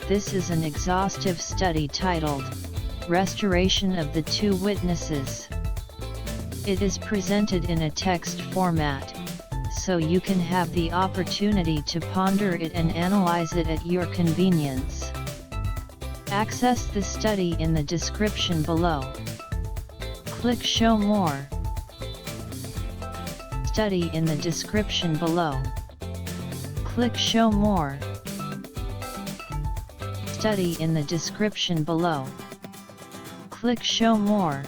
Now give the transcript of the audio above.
This is an exhaustive study titled, Restoration of the Two Witnesses. It is presented in a text format, so you can have the opportunity to ponder it and analyze it at your convenience. Access the study in the description below. Click Show More. Study in the description below. Click Show More. Study in the description below. Click Show More.